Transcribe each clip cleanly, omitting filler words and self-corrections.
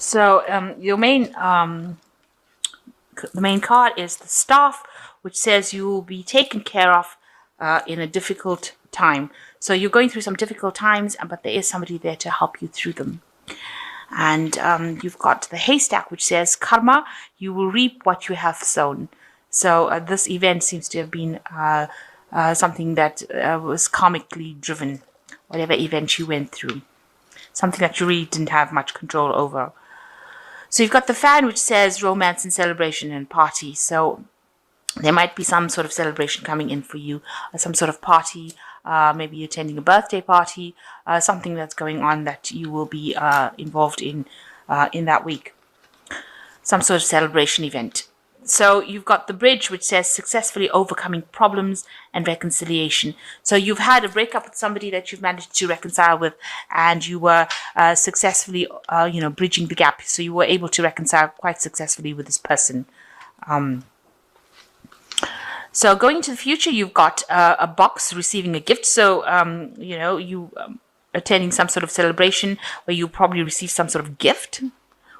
So the main card is the Staff, which says you will be taken care of in a difficult time. So you're going through some difficult times, but there is somebody there to help you through them. And you've got the Haystack, which says karma, you will reap what you have sown. So this event seems to have been something that was karmically driven, whatever event you went through, something that you really didn't have much control over. So you've got the Fan, which says romance and celebration and party. So there might be some sort of celebration coming in for you, some sort of party, maybe you're attending a birthday party, something that's going on that you will be involved in that week, some sort of celebration event. So you've got the Bridge, which says successfully overcoming problems and reconciliation. So you've had a breakup with somebody that you've managed to reconcile with, and you were successfully, bridging the gap. So you were able to reconcile quite successfully with this person. So going into the future, you've got a box receiving a gift. So, you attending some sort of celebration where you probably receive some sort of gift,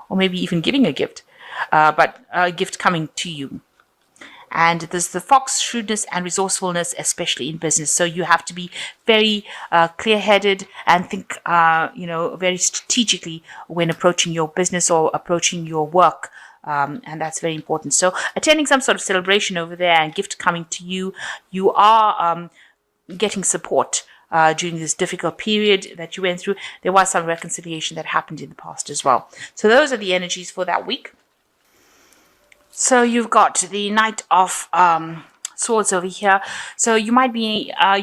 or maybe even giving a gift, but a gift coming to you. And there's the Fox, shrewdness and resourcefulness, especially in business. So you have to be very clear-headed and think, very strategically when approaching your business or approaching your work. And that's very important. So attending some sort of celebration over there and gift coming to you, you are getting support during this difficult period that you went through. There was some reconciliation that happened in the past as well. So those are the energies for that week. So you've got the Knight of Swords over here. So you might be, a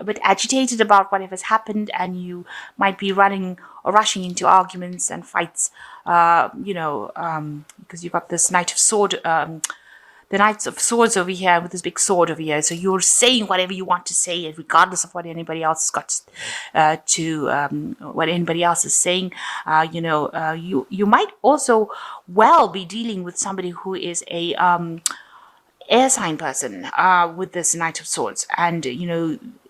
bit agitated about whatever's happened, and you might be running or rushing into arguments and fights, because you've got this Knight of Sword, the Knights of Swords over here with this big sword over here. So you're saying whatever you want to say, regardless of what anybody else has got what anybody else is saying. You might also be dealing with somebody who is a air sign person with this Knight of Swords, and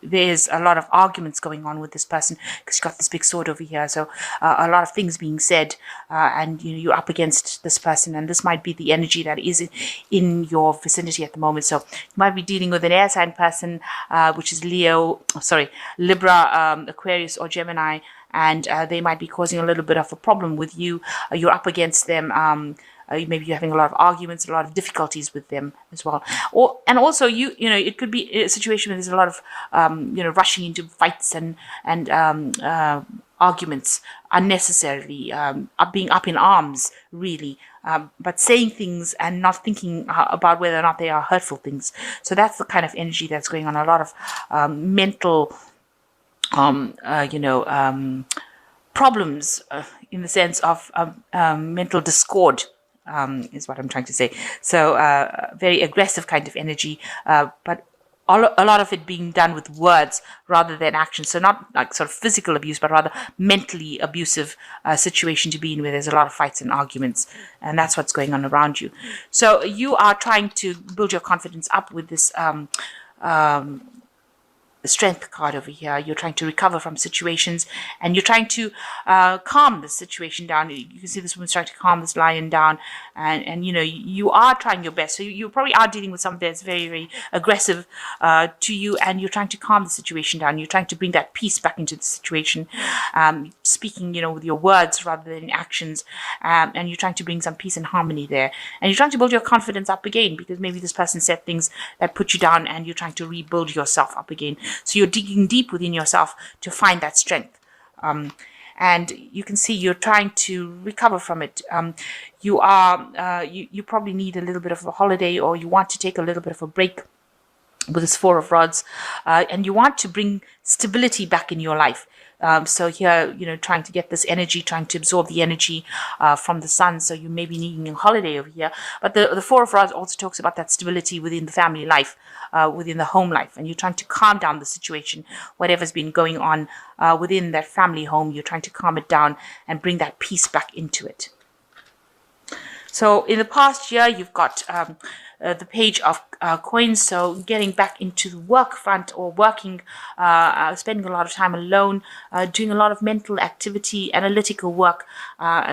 there's a lot of arguments going on with this person because you've got this big sword over here. So a lot of things being said, and you're up against this person, and this might be the energy that is in your vicinity at the moment. So you might be dealing with an air sign person, which is Libra, Aquarius, or Gemini, and they might be causing a little bit of a problem with you. You're up against them. Maybe you're having a lot of arguments, a lot of difficulties with them as well. And also, it could be a situation where there's a lot of, rushing into fights and arguments unnecessarily, being up in arms, really, but saying things and not thinking about whether or not they are hurtful things. So that's the kind of energy that's going on. A lot of mental, problems in the sense of mental discord. Is what I'm trying to say. So very aggressive kind of energy, but a lot of it being done with words rather than action. So not like sort of physical abuse, but rather mentally abusive situation to be in, where there's a lot of fights and arguments, and that's what's going on around you. So you are trying to build your confidence up with this the Strength card over here. You're trying to recover from situations, and you're trying to calm the situation down. You can see this woman's trying to calm this lion down, and you are trying your best. So you probably are dealing with something that's very, very aggressive to you, and you're trying to calm the situation down. You're trying to bring that peace back into the situation, speaking, with your words rather than actions, and you're trying to bring some peace and harmony there. And you're trying to build your confidence up again, because maybe this person said things that put you down, and you're trying to rebuild yourself up again. So you're digging deep within yourself to find that strength. And you can see you're trying to recover from it. You probably need a little bit of a holiday, or you want to take a little bit of a break with this Four of Rods, and you want to bring stability back in your life. So here, trying to get this energy, trying to absorb the energy from the sun. So you may be needing a holiday over here. But the Four of Rods also talks about that stability within the family life, within the home life. And you're trying to calm down the situation, whatever's been going on within that family home. You're trying to calm it down and bring that peace back into it. So in the past year, you've got the Page of Coins, so getting back into the work front, or working, spending a lot of time alone, doing a lot of mental activity, analytical work.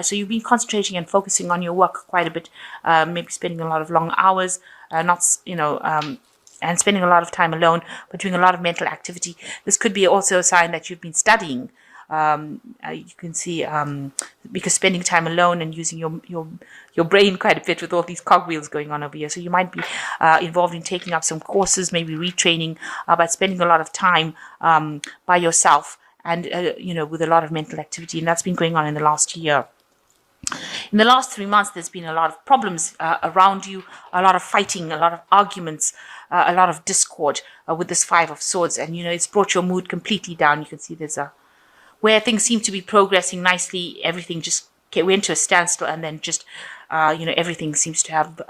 So you've been concentrating and focusing on your work quite a bit, maybe spending a lot of long hours, and spending a lot of time alone, but doing a lot of mental activity. This could be also a sign that you've been studying. You can see, because spending time alone and using your brain quite a bit with all these cogwheels going on over here. So you might be involved in taking up some courses, maybe retraining, but spending a lot of time by yourself, and with a lot of mental activity, and that's been going on in the last year. In the last 3 months, there's been a lot of problems around you, a lot of fighting, a lot of arguments, a lot of discord with this Five of Swords, and it's brought your mood completely down. You can see there's where things seem to be progressing nicely, everything just went to a standstill, and then just everything seems to have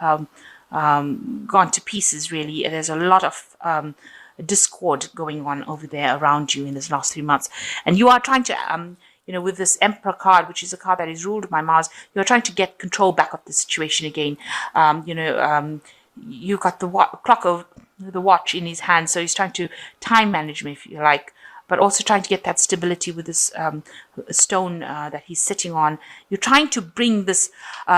gone to pieces. Really, there's a lot of discord going on over there around you in this last 3 months, and you are trying to with this Emperor card, which is a card that is ruled by Mars, you're trying to get control back of the situation again. You've got the clock of the watch in his hand, so he's trying to time management, if you like, but also trying to get that stability with this stone that he's sitting on. You're trying to bring this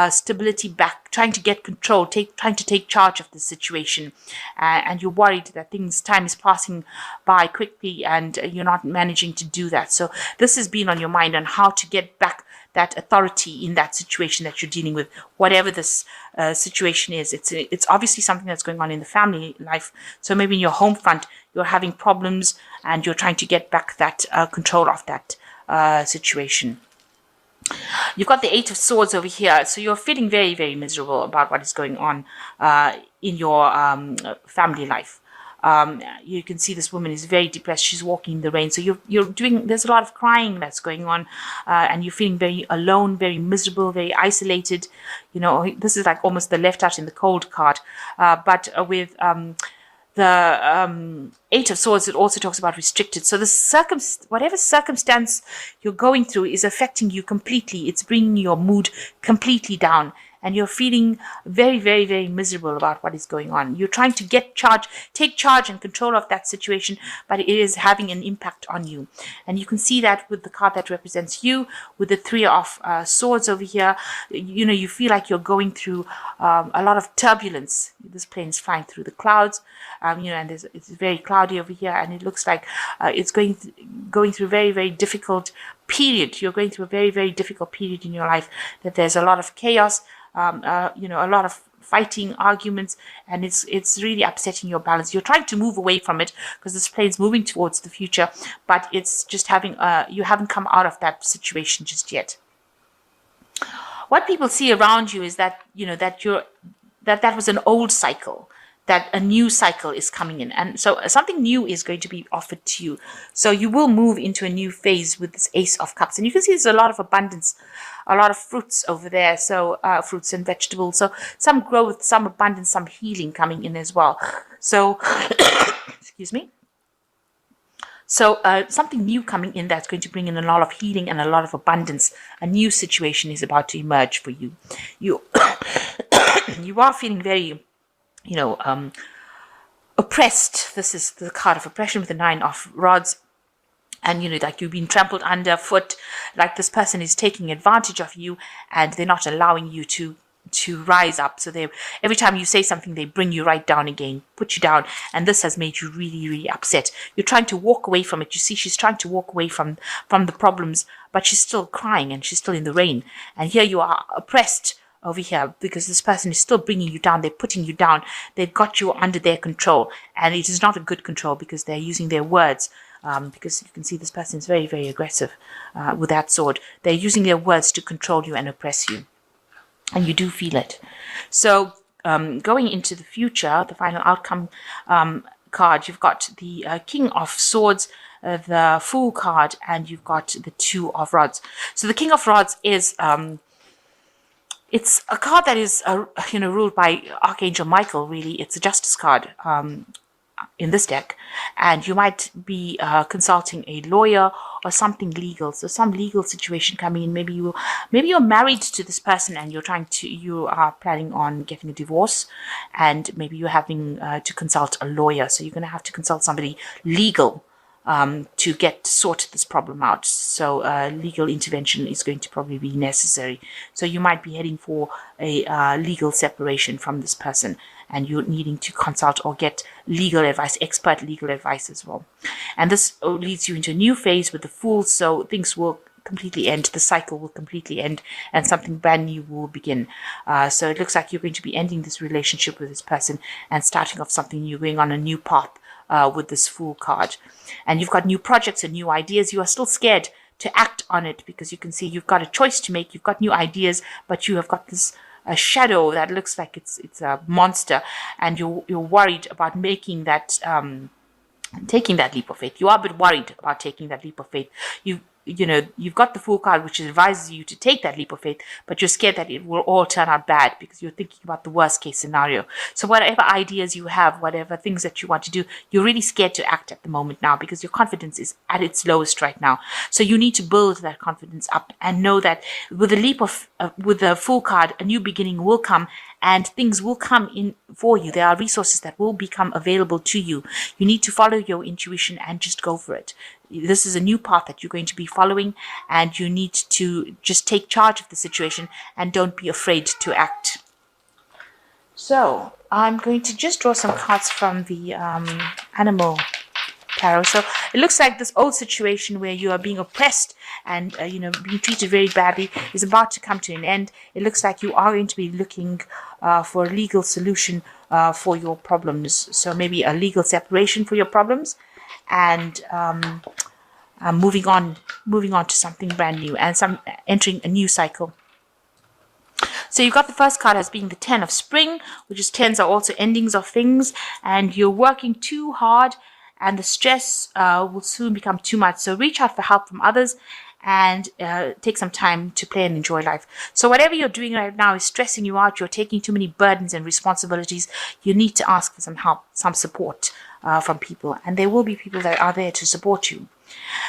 stability back, trying to get control, trying to take charge of the situation, and you're worried that time is passing by quickly, and you're not managing to do that. So this has been on your mind, on how to get back that authority in that situation that you're dealing with, whatever this situation is. It's obviously something that's going on in the family life. So maybe in your home front, you're having problems, and you're trying to get back that control of that situation. You've got the Eight of Swords over here, so you're feeling very, very miserable about what is going on in your family life. You can see this woman is very depressed. She's walking in the rain. So there's a lot of crying that's going on, and you're feeling very alone, very miserable, very isolated. This is like almost the left out in the cold card. But with the Eight of Swords, it also talks about restricted. So whatever circumstance you're going through is affecting you completely. It's bringing your mood completely down, and you're feeling very, very, very miserable about what is going on. You're trying to take charge and control of that situation, but it is having an impact on you. And you can see that with the card that represents you, with the Three of Swords over here. You feel like you're going through a lot of turbulence. This plane is flying through the clouds, and it's very cloudy over here, and it looks like it's going through a very, very difficult period. You're going through a very, very difficult period in your life, that there's a lot of chaos, a lot of fighting, arguments, and it's really upsetting your balance. You're trying to move away from it because this plane's moving towards the future, but it's just you haven't come out of that situation just yet. What people see around you is that that was an old cycle, that a new cycle is coming in, and so something new is going to be offered to you. So you will move into a new phase with this Ace of Cups, and you can see there's a lot of abundance, a lot of fruits over there, so fruits and vegetables, so some growth, some abundance, some healing coming in as well. So excuse me. So something new coming in that's going to bring in a lot of healing and a lot of abundance. A new situation is about to emerge for you. You are feeling very oppressed. This is the card of oppression with the Nine of Rods. And like you've been trampled underfoot, like this person is taking advantage of you, and they're not allowing you to rise up. So every time you say something, they bring you right down again, put you down, and this has made you really, really upset. You're trying to walk away from it. You see, she's trying to walk away from the problems, but she's still crying, and she's still in the rain. And here you are oppressed over here because this person is still bringing you down. They're putting you down. They've got you under their control, and it is not a good control because they're using their words. Because you can see this person is very, very aggressive with that sword. They're using their words to control you and oppress you, and you do feel it. So going into the future, the final outcome card, you've got the King of Swords, the Fool card, and you've got the Two of Rods. So the King of Rods is it's a card that is ruled by Archangel Michael. Really, it's a justice card in this deck, and you might be consulting a lawyer or something legal. So some legal situation coming in. Maybe you're married to this person and you are planning on getting a divorce, and maybe you're having to consult a lawyer. So you're going to have to consult somebody legal to sort this problem out. So legal intervention is going to probably be necessary. So you might be heading for a legal separation from this person, and you're needing to consult or get legal advice, expert legal advice as well. And this leads you into a new phase with the Fool. So things will completely end, the cycle will completely end, and something brand new will begin. So it looks like you're going to be ending this relationship with this person and starting off something new, going on a new path with this Fool card. And you've got new projects and new ideas. You are still scared to act on it because you can see you've got a choice to make. You've got new ideas, but you have got this shadow that looks like it's a monster, and you're worried about making that taking that leap of faith. You are a bit worried about taking that leap of faith. You've got the Fool card, which advises you to take that leap of faith, but you're scared that it will all turn out bad because you're thinking about the worst case scenario. So whatever ideas you have, whatever things that you want to do, you're really scared to act at the moment now because your confidence is at its lowest right now. So you need to build that confidence up and know that with the Fool card, a new beginning will come, and things will come in for you. There are resources that will become available to you. You need to follow your intuition and just go for it. This is a new path that you're going to be following, and you need to just take charge of the situation and don't be afraid to act. So I'm going to just draw some cards from the animal tarot. So it looks like this old situation where you are being oppressed and being treated very badly is about to come to an end. It looks like you are going to be looking for a legal solution for your problems. So maybe a legal separation for your problems, and moving on to something brand new and entering a new cycle. So you've got the first card as being the Ten of Spring, which is tens are also endings of things, and you're working too hard and the stress will soon become too much. So reach out for help from others and take some time to play and enjoy life. So whatever you're doing right now is stressing you out. You're taking too many burdens and responsibilities. You need to ask for some help, some support from people, and there will be people that are there to support you.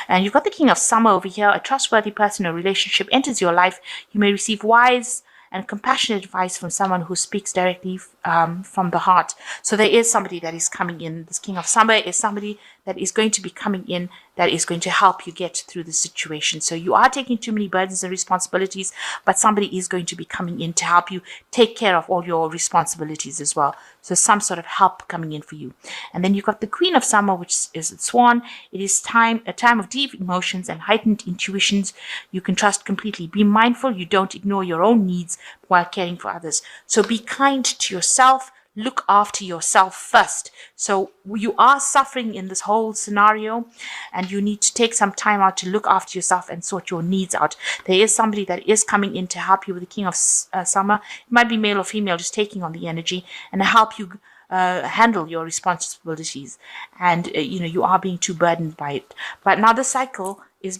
And you've got the King of Summer over here. A trustworthy person or relationship enters your life. You may receive wise and compassionate advice from someone who speaks directly from the heart. So there is somebody that is coming in. This King of Summer is somebody that is going to be coming in that is going to help you get through the situation. So you are taking too many burdens and responsibilities, but somebody is going to be coming in to help you take care of all your responsibilities as well. So some sort of help coming in for you. And then you've got the Queen of Summer, which is the Swan. It is a time of deep emotions and heightened intuitions. You can trust completely. Be mindful you don't ignore your own needs while caring for others. So be kind to yourself. Look after yourself first. So you are suffering in this whole scenario, and you need to take some time out to look after yourself and sort your needs out. There is somebody that is coming in to help you with the King of Summer. It might be male or female, just taking on the energy and help you handle your responsibilities. And you are being too burdened by it. But now the cycle is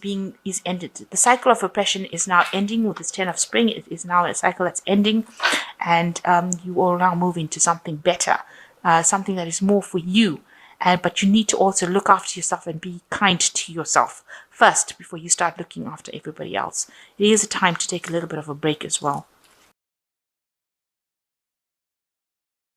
ended. The cycle of oppression is now ending with this Ten of Spring. It is now a cycle that's ending, and you will now move into something better, something that is more for you. But you need to also look after yourself and be kind to yourself first before you start looking after everybody else. It is a time to take a little bit of a break as well.